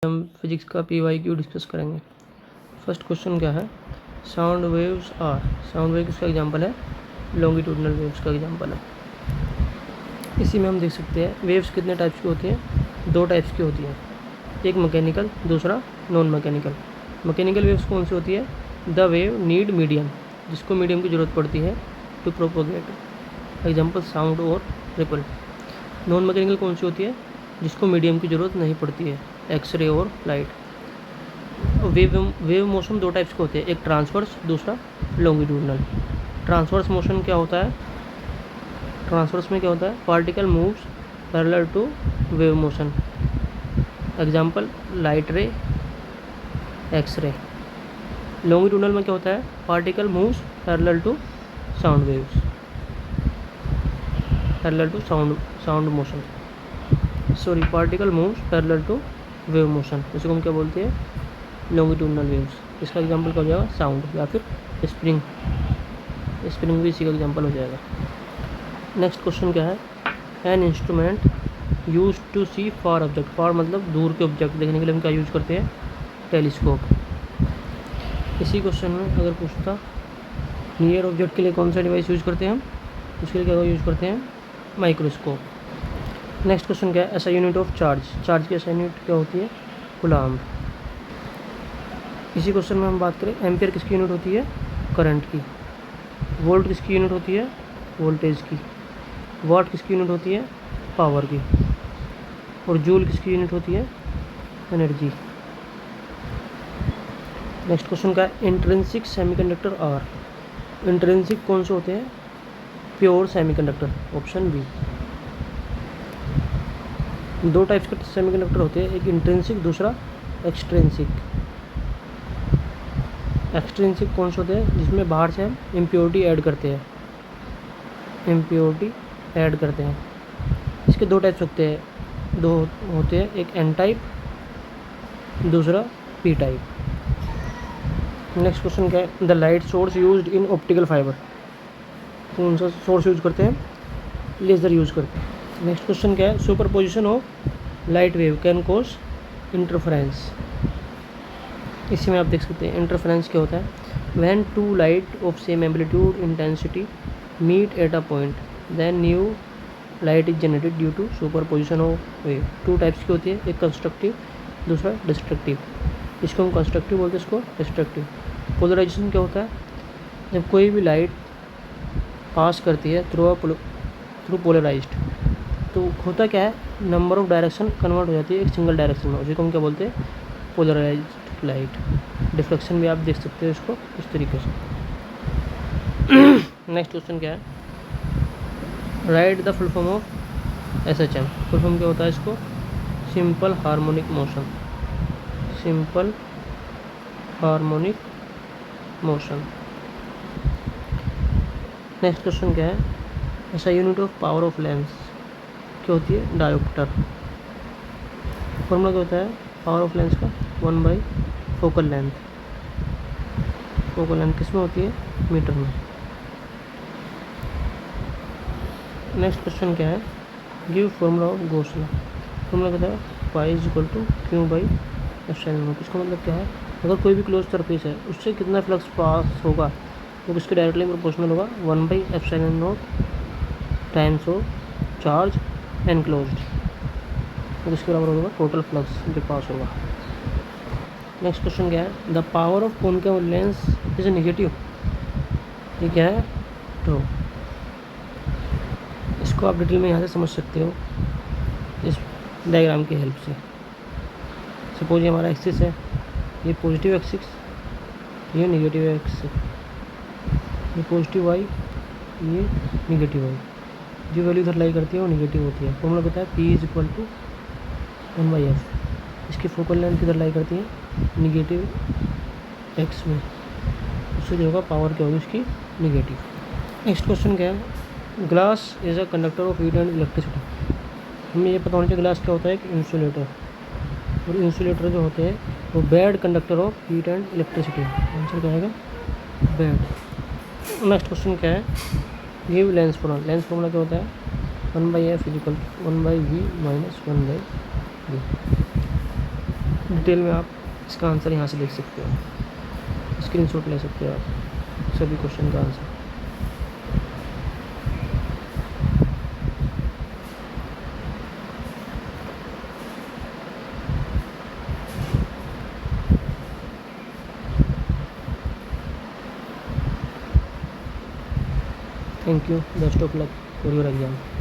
हम फिजिक्स का PYQ discuss करेंगे। फर्स्ट क्वेश्चन क्या है, sound waves are, sound wave किसका एग्जांपल है, लॉन्गिट्यूडनल वेव्स का एग्जांपल है। इसी में हम देख सकते हैं वेव्स कितने टाइप्स की होती हैं, दो टाइप्स की होती हैं, एक मैकेनिकल, दूसरा नॉन मैकेनिकल। मैकेनिकल वेव्स कौन सी होती है, द वेव नीड मीडियम, जिसको मीडियम की ज़रूरत पड़ती है टू प्रोपोगेट, एग्जाम्पल साउंड और रिपल। नॉन मैकेनिकल कौन सी होती है, जिसको मीडियम की ज़रूरत नहीं पड़ती है, एक्सरे और लाइट। वेव मोशन दो टाइप्स के होते हैं, एक ट्रांसवर्स, दूसरा लॉन्गिट्यूडनल। ट्रांसवर्स मोशन क्या होता है, ट्रांसवर्स में क्या होता है, particle moves parallel to wave motion, example light ray, X-ray. Longitudinal में क्या होता है, particle moves parallel to sound waves, parallel to sound motion, sorry particle moves parallel to wave motion, इसको हम क्या बोलते हैं, लॉन्गिट्यूडनल वेव्स। इसका एग्जांपल क्या हो जाएगा, साउंड, या फिर स्प्रिंग, स्प्रिंग भी इसी का एग्जांपल हो जाएगा। नेक्स्ट क्वेश्चन क्या है, an instrument use to see far object, far मतलब दूर के ऑब्जेक्ट देखने के लिए हम क्या यूज़ करते हैं, टेलीस्कोप। इसी क्वेश्चन में अगर पूछता नियर ऑब्जेक्ट के लिए कौन सा डिवाइस यूज़ करते हैं हम, उसके लिए क्या यूज़ करते हैं, माइक्रोस्कोप। नेक्स्ट क्वेश्चन क्या है, ऐसा यूनिट ऑफ चार्ज, चार्ज की ऐसा यूनिट क्या होती है, कूलम्ब। इसी क्वेश्चन में हम बात करें, एम्पियर किसकी यूनिट होती है, करंट की। वोल्ट किसकी यूनिट होती है, वोल्टेज की। वाट किसकी यूनिट होती है, पावर की। और जूल किसकी यूनिट होती है, एनर्जी। नेक्स्ट क्वेश्चन का है, इंट्रिंसिक सेमीकंडक्टर आर, इंट्रिंसिक कौन से होते हैं, प्योर सेमीकंडक्टर, ऑप्शन बी। दो टाइप्स के सेमीकंडक्टर होते हैं, एक इंट्रिंसिक, दूसरा एक्सट्रिंसिक। एक्सट्रिंसिक कौन से होते हैं, जिसमें बाहर से हम इम्प्योरिटी ऐड करते हैं, इम्प्योरिटी ऐड करते हैं। इसके दो टाइप्स होते हैं, दो होते हैं, एक एन टाइप, दूसरा पी टाइप। नेक्स्ट क्वेश्चन क्या है, the light source used in optical fibre, कौन सा सोर्स यूज करते हैं, लेज़र यूज करते हैं। नेक्स्ट क्वेश्चन क्या है, superposition of light wave can cause interference. इसी में आप देख सकते हैं इंटरफेरेंस क्या होता है, when two light of same amplitude intensity meet at a point then new light is generated due to superposition of wave. Two types की होती है, एक कंस्ट्रक्टिव, दूसरा डिस्ट्रक्टिव। इसको हम कंस्ट्रक्टिव बोलते हैं, इसको डिस्ट्रक्टिव। पोलराइजेशन क्या होता है, जब कोई भी लाइट पास करती है थ्रू पोलराइज्ड, तो होता क्या है, नंबर ऑफ डायरेक्शन कन्वर्ट हो जाती है एक सिंगल डायरेक्शन में, उसी को हम क्या बोलते हैं, पोलराइज्ड लाइट। डिफ्लेक्शन भी आप देख सकते हो इसको इस तरीके से। नेक्स्ट क्वेश्चन क्या है, right the full form of SHM। Full form क्या होता है इसको, simple harmonic motion, simple harmonic motion. Next question क्या है, ऐसा unit of power of lens क्या होती है, डायोप्टर। फॉर्मूला क्या होता है पावर ऑफ लेंस का, 1/, फोकल लेंथ। फोकल लेंथ किस में होती है, मीटर में। नेक्स्ट क्वेश्चन क्या है, give formula of Gauss law. Formula क्या है, pi is equal to Q/ε0। इसका मतलब क्या है, अगर कोई भी क्लोज सरफेस है उससे कितना फ्लक्स पास होगा, वो किसके डायरेक्टली प्रोपोर्शनल होगा, 1/ε0 टाइम्स ऑफ चार्ज एनक्लोज्ड, तो किसके बराबर होगा, टोटल फ्लक्स जो पास होगा। नेक्स्ट क्वेश्चन क्या है, the power of concave lens is negative, ये क्या है, ट्रू। इसको आप डिटेल में यहाँ से समझ सकते हो इस डायग्राम की हेल्प से। सपोज ये हमारा एक्सिस है, ये पॉजिटिव एक्सिस, ये नेगेटिव एक्सिस, ये पॉजिटिव वाई, ये नेगेटिव वाई, जो वैल्यू इधर लाई करती है वो नेगेटिव होती है। फॉर्मूला कहता है P is equal to 1/f। इसकी फोकल लेंथ किधर लाई करती है, नेगेटिव एक्स में, उससे जो होगा पावर क्या होगी उसकी, नेगेटिव। नेक्स्ट क्वेश्चन क्या है, glass is a conductor of heat and electricity. हमें ये पता होना चाहिए ग्लास क्या होता है, एक इंसुलेटर, और इंसुलेटर जो होते हैं वो bad conductor of heat and electricity. Answer क्या आएगा, बैड। नेक्स्ट क्वेश्चन क्या है, give lens formula. Lens formula क्या होता है, 1/f is equal to 1/v - 1/v। Detail में आप इसका आंसर यहाँ से देख सकते हो, स्क्रीनशॉट ले सकते हो आप सभी क्वेश्चन का answer. Thank you, best of luck for your exam.